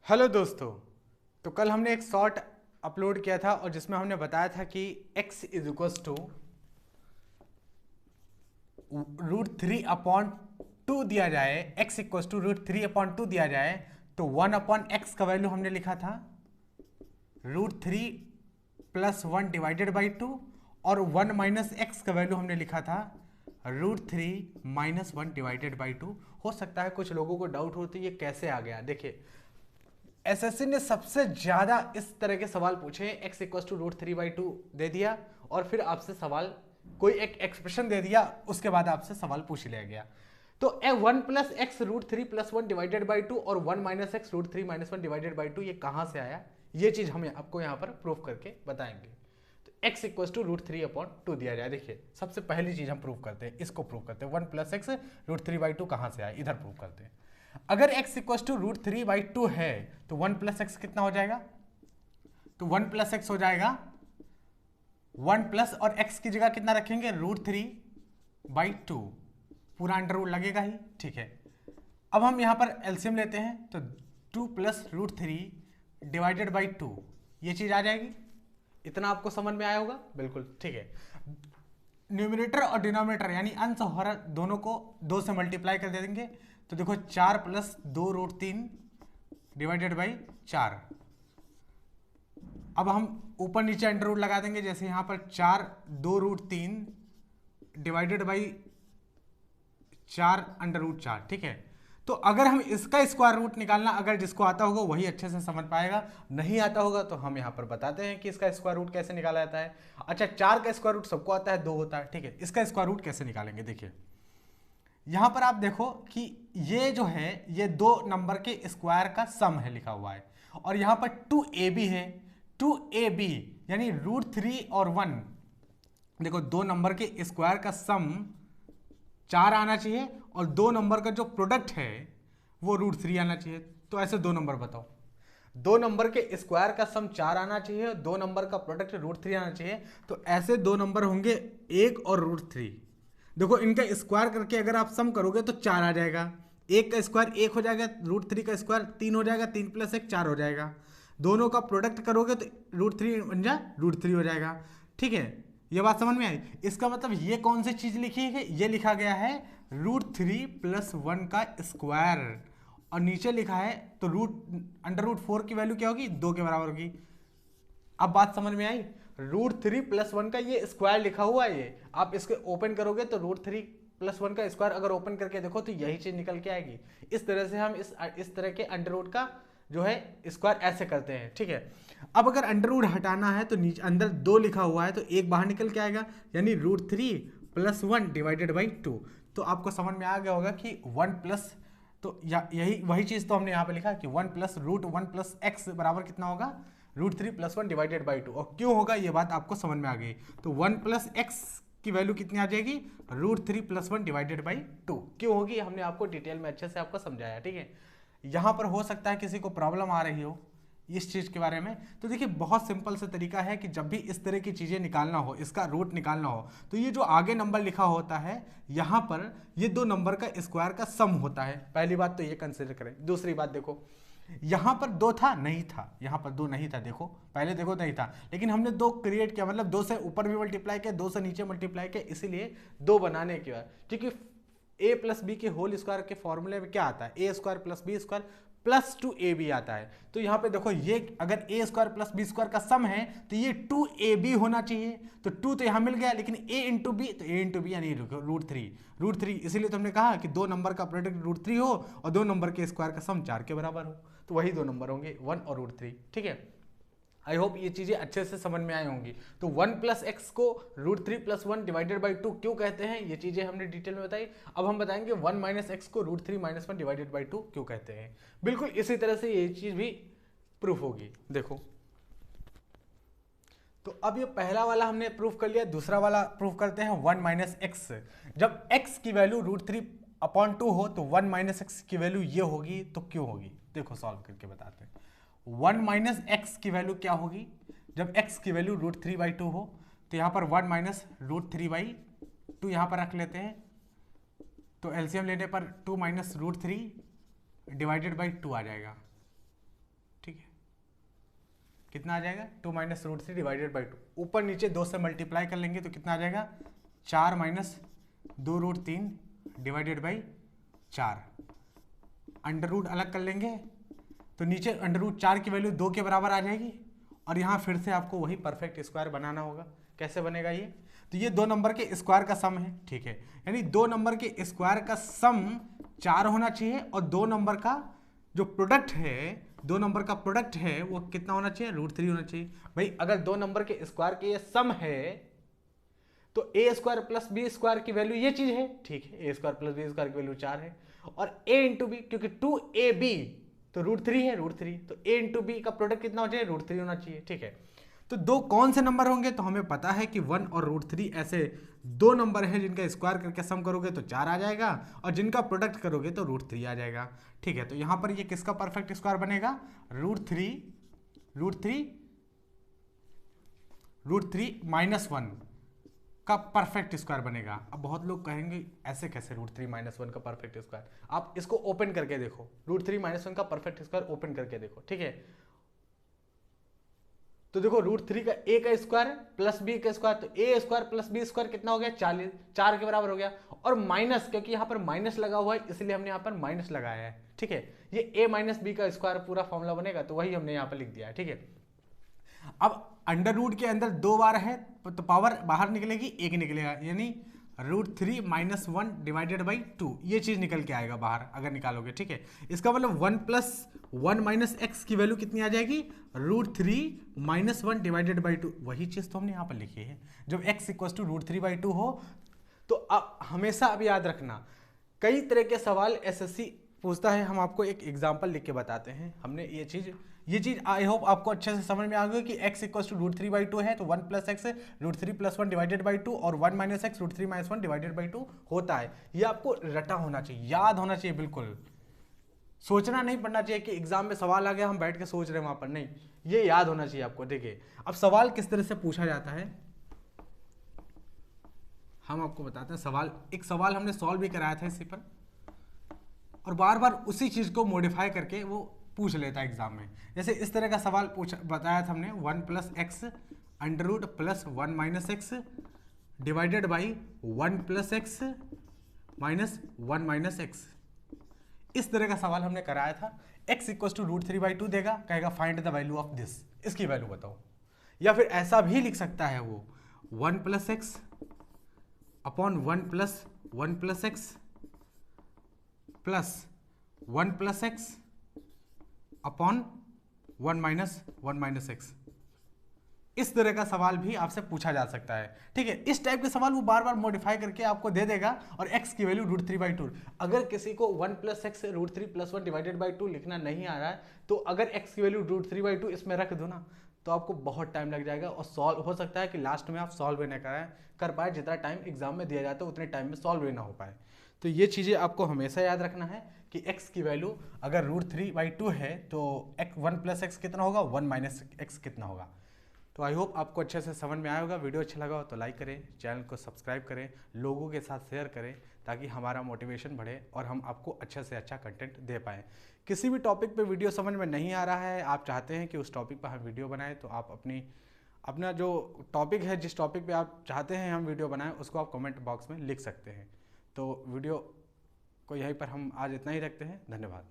Hello दोस्तों। तो कल हमने एक शॉर्ट अपलोड किया था और जिसमें हमने बताया था कि x इज इक्वल्स टू √3/2 दिया जाए, x इक्वल्स टू √3/2 दिया जाए तो 1/x का वैल्यू हमने लिखा था √3 + 1 डिवाइडेड बाई 2 और 1 - x का वैल्यू हमने लिखा था √3 - 1 डिवाइडेड बाई 2। हो सकता है कुछ लोगों को डाउट हो तो ये कैसे आ गया। देखिए, एसएससी ने सबसे ज्यादा इस तरह के सवाल पूछे, x इक्वल टू √3/2 दे दिया और फिर आपसे सवाल कोई एक एक्सप्रेशन दे दिया, उसके बाद आपसे सवाल पूछ लिया गया। तो 1 + x √3 + 1 डिवाइडेड बाई 2 और 1 - x √3 - 1 डिवाइडेड बाई 2 ये कहां से आया, ये चीज हम आपको यहां पर प्रूफ करके बताएंगे। तो x इक्वल टू √3/2 दिया जाए। देखिए, सबसे पहली चीज हम प्रूफ करते हैं, इसको प्रूफ करते हैं। 1 + x √3/2 कहां से आया, इधर प्रूफ करते हैं। अगर x इक्वल टू √3/2 है तो 1 + x कितना हो जाएगा, तो 1 + x हो जाएगा 1 प्लस और x की जगह कितना रखेंगे √3/2, पूरा अंडर रूट लगेगा ही। ठीक है, अब हम यहां पर एलसीएम लेते हैं तो 2 + √3 डिवाइडेड बाई 2 ये चीज आ जाएगी। इतना आपको समझ में आया होगा, बिल्कुल ठीक है। न्यूमिनेटर और डिनोमिनेटर यानी अंश और हर दोनों को 2 से मल्टीप्लाई कर दे देंगे तो देखो 4 + 2√3 डिवाइडेड बाई 4। अब हम ऊपर नीचे अंडर रूट लगा देंगे, जैसे यहां पर 4 2√3 डिवाइडेड बाई 4 √4। ठीक है, तो अगर हम इसका स्क्वायर रूट निकालना, अगर जिसको आता होगा वही अच्छे से समझ पाएगा, नहीं आता होगा तो हम यहाँ पर बताते हैं कि इसका स्क्वायर रूट कैसे निकाला जाता है। अच्छा, 4 का स्क्वायर रूट सबको आता है, 2 होता है। ठीक है, इसका स्क्वायर रूट कैसे निकालेंगे, देखिए यहां पर आप देखो कि ये जो है ये 2 नंबर के स्क्वायर का सम है लिखा हुआ है और यहां पर 2ab है। 2ab यानी √3 और 1, देखो 2 नंबर के स्क्वायर का सम 4 आना चाहिए और 2 नंबर का जो प्रोडक्ट है वो √3 आना चाहिए। तो ऐसे 2 नंबर बताओ, 2 नंबर के स्क्वायर का सम 4 आना चाहिए और 2 नंबर का प्रोडक्ट √3 आना चाहिए। तो ऐसे 2 नंबर होंगे 1 और √3। देखो इनका स्क्वायर करके अगर आप सम करोगे तो 4 आ जाएगा, 1 का स्क्वायर 1 हो जाएगा, √3 का स्क्वायर 3 हो जाएगा, 3 + 1 4 हो जाएगा। दोनों का प्रोडक्ट करोगे तो √3 बन जाए √3 हो जाएगा। ठीक है, ये बात समझ में आई। इसका मतलब ये कौन सी चीज लिखी है, ये लिखा गया है √3 + 1 का स्क्वायर और नीचे लिखा है तो √4 की वैल्यू क्या होगी, 2 के बराबर होगी। अब बात समझ में आई। √3 + 1 का ये स्क्वायर लिखा हुआ है, ये आप इसके ओपन करोगे तो √3 + 1 का स्क्वायर अगर ओपन करके देखो तो यही चीज निकल के आएगी। इस तरह से हम इस तरह के अंडर रूट का जो है स्क्वायर ऐसे करते हैं। ठीक है, अब अगर अंडर रूट हटाना है तो नीचे अंदर 2 लिखा हुआ है तो 1 बाहर निकल के आएगा, यानी √3 + 1 डिवाइडेड बाई 2। तो आपको समझ में आ गया होगा कि 1 प्लस, तो यही वही चीज तो हमने यहाँ पे लिखा कि 1 + √1 + x बराबर कितना होगा √3 + 1 डिवाइडेड बाई 2। और क्यों होगा ये बात आपको समझ में आ गई। तो 1 + x की वैल्यू कितनी आ जाएगी √3 + 1 डिवाइडेड बाई 2। क्यों होगी हमने आपको डिटेल में अच्छे से आपको समझाया। ठीक है, यहाँ पर हो सकता है किसी को प्रॉब्लम आ रही हो इस चीज के बारे में। तो देखिए, बहुत सिंपल सा तरीका है कि जब भी इस तरह की चीजें निकालना हो, इसका रूट निकालना हो, तो ये जो आगे नंबर लिखा होता है यहाँ पर ये 2 नंबर का स्क्वायर का सम होता है। पहली बात तो ये कंसिडर करें। दूसरी बात देखो, यहां पर 2 था, नहीं था, यहां पर 2 नहीं था, देखो पहले देखो नहीं था, लेकिन हमने 2 क्रिएट किया, मतलब 2 से ऊपर भी मल्टीप्लाई किया, 2 से नीचे मल्टीप्लाई किया, इसीलिए 2 बनाने के बाद, क्योंकि a + b के होल स्क्वायर के फॉर्मूले में क्या आता है, a² + b² + 2ab आता है। तो यहाँ पे देखो ये अगर a² + b² का सम है तो ये 2ab होना चाहिए। तो 2 तो यहाँ मिल गया, लेकिन a × b, तो a × b यानी √3, इसीलिए तो हमने कहा कि 2 नंबर का प्रोडक्ट √3 हो और 2 नंबर के स्क्वायर का सम 4 के बराबर हो, तो वही 2 नंबर होंगे 1 और √3। ठीक है, आई होप ये चीजें अच्छे से समझ में आई होंगी। तो 1 + x को √3 + 1 डिवाइडेड बाई 2 क्यों कहते हैं, ये चीजें हमने डिटेल में बताई। अब हम बताएंगे 1 - x को √3 - 1 डिवाइडेड बाई 2 क्यों कहते हैं। बिल्कुल इसी तरह से ये चीज भी प्रूफ होगी। देखो, तो अब ये पहला वाला हमने प्रूफ कर लिया, दूसरा वाला प्रूफ करते हैं 1 - x। जब x की वैल्यू √3/2 हो तो 1 - x की वैल्यू ये होगी, तो क्यों होगी, देखो सॉल्व करके बताते हैं। 1 - x की वैल्यू क्या होगी, जब x की वैल्यू √3/2 हो तो यहाँ पर 1 - √3/2 यहाँ पर रख लेते हैं, तो एलसीएम लेने पर 2 - √3 डिवाइडेड बाई 2 आ जाएगा। कितना आ जाएगा 2 माइनस रूट 3 डिवाइडेड बाई 2, ऊपर नीचे 2 से मल्टीप्लाई कर लेंगे तो कितना आ जाएगा 4 minus 2 root 3 divided by 4, under root अलग कर लेंगे तो नीचे अंडर रूट 4 की वैल्यू 2 के बराबर आ जाएगी, और यहाँ फिर से आपको वही परफेक्ट स्क्वायर बनाना होगा। कैसे बनेगा ये, तो ये 2 नंबर के स्क्वायर का सम है, ठीक है, यानी 2 नंबर के स्क्वायर का सम 4 होना चाहिए, और 2 नंबर का जो प्रोडक्ट है, 2 नंबर का प्रोडक्ट है वो कितना होना चाहिए, रूट 3 होना चाहिए। भाई अगर 2 नंबर के स्क्वायर के ये सम है तो ए स्क्वायर प्लस बी स्क्वायर की वैल्यू ये चीज है, ठीक है, ए स्क्वायर प्लस बी स्क्वायर की वैल्यू 4 है, और ए इंटू बी, क्योंकि 2ab तो रूट 3 है, रूट 3, तो a इंटू बी का प्रोडक्ट कितना हो चाहिए, रूट 3 होना चाहिए, ठीक है। तो 2 कौन से नंबर होंगे, तो हमें पता है कि 1 और रूट 3 ऐसे 2 नंबर हैं जिनका स्क्वायर करके सम करोगे तो 4 आ जाएगा, और जिनका प्रोडक्ट करोगे तो रूट 3 आ जाएगा, ठीक है। तो यहाँ पर ये किसका परफेक्ट स्क्वायर बनेगा, रूट थ्री माइनस 1 का परफेक्ट स्क्वायर बनेगा। अब बहुत लोग कहेंगे ऐसे कैसे रूट 3 माइनस 1 का परफेक्ट स्क्वायर, आप इसको ओपन करके देखो, रूट 3 माइनस 1 का परफेक्ट स्क्वायर ओपन करके देखो, ठीक है। तो देखो रूट 3 का ए का स्क्वायर प्लस बी का स्क्वायर, तो ए स्क्वायर प्लस बी स्क्वायर कितना हो गया 40, 4 के बराबर हो गया, और माइनस, क्योंकि यहाँ पर माइनस लगा हुआ है इसलिए हमने यहाँ पर माइनस लगाया है, ठीक है। ये ए माइनस बी का स्क्वायर पूरा फॉर्मूला बनेगा, तो वही हमने यहाँ पर लिख दिया है, ठीक है। अब अंडर रूट के अंदर 2 बार है तो पावर बाहर निकलेगी, 1 निकलेगा, यानी रूट 3 माइनस 1 डिवाइडेड बाई 2, ये चीज निकल के आएगा बाहर अगर निकालोगे, ठीक है। इसका मतलब 1 प्लस 1 माइनस एक्स की वैल्यू कितनी आ जाएगी, रूट 3 माइनस 1 डिवाइडेड बाई 2, वही चीज तो हमने यहाँ पर लिखी है। जब x equal to root 3 by 2 हो तो अब हमेशा अब याद रखना, कई तरह के सवाल एसएससी पूछता है, हम आपको एक एग्जाम्पल लिख के बताते हैं। हमने ये चीज आई होप आपको अच्छे से समझ में आ गई कि x equal to root 3 by 2 है तो 1 plus x root 3 plus 1 divided by 2, और 1 minus x root 3 minus 1 divided by 2 होता है। ये आपको रटा होना चाहिए, याद होना चाहिए, बिल्कुल सोचना नहीं पड़ना चाहिए कि एग्जाम में सवाल आ गया हम बैठ के सोच रहे हैं वहां पर, नहीं, ये याद होना चाहिए आपको। देखिए अब सवाल किस तरह से पूछा जाता है हम आपको बताते हैं। एक सवाल हमने सॉल्व भी कराया था इसी पर, और बार बार उसी चीज को मॉडिफाई करके वो पूछ लेता है एग्जाम में। जैसे इस तरह का सवाल बताया था हमने, 1 plus x under root plus 1 minus x divided by 1 plus x minus 1 minus x, इस तरह का सवाल हमने कराया था। x equal to root 3 by 2 देगा, कहेगा find the value of this, इसकी वैल्यू बताओ। या फिर ऐसा भी लिख सकता है वो 1 plus x upon 1 plus x plus 1 plus x upon 1 minus x, इस तरह का सवाल भी आपसे पूछा जा सकता है, ठीक है। इस टाइप के सवाल वो बार बार मॉडिफाई करके आपको दे देगा, और x की वैल्यू रूट 3 बाई 2। अगर किसी को 1 plus x root 3 plus 1 divided by 2 लिखना नहीं आ रहा है, तो अगर x की वैल्यू रूट 3 बाई 2 इसमें रख दो ना, तो आपको बहुत टाइम लग जाएगा, और सॉल्व हो सकता है कि लास्ट में आप सॉल्व भी नहीं कर पाए, जितना टाइम एग्जाम में दिया जाता है उतने टाइम में सॉल्व भी ना हो पाए। तो ये चीज़ें आपको हमेशा याद रखना है कि x की वैल्यू अगर रूट 3 बाई 2 है तो 1 प्लस एक्स कितना होगा, 1 माइनस एक्स कितना होगा। तो आई होप आपको अच्छे से समझ में आया होगा। वीडियो अच्छा लगा हो तो लाइक करें, चैनल को सब्सक्राइब करें, लोगों के साथ शेयर करें, ताकि हमारा मोटिवेशन बढ़े और हम आपको अच्छे से अच्छा कंटेंट दे पाएँ। किसी भी टॉपिक पे वीडियो समझ में नहीं आ रहा है, आप चाहते हैं कि उस टॉपिक पर हम वीडियो बनाएं, तो आप अपना जो टॉपिक है, जिस टॉपिक पे आप चाहते हैं हम वीडियो बनाएं, उसको आप कमेंट बॉक्स में लिख सकते हैं। तो वीडियो को यहीं पर हम आज इतना ही रखते हैं। धन्यवाद।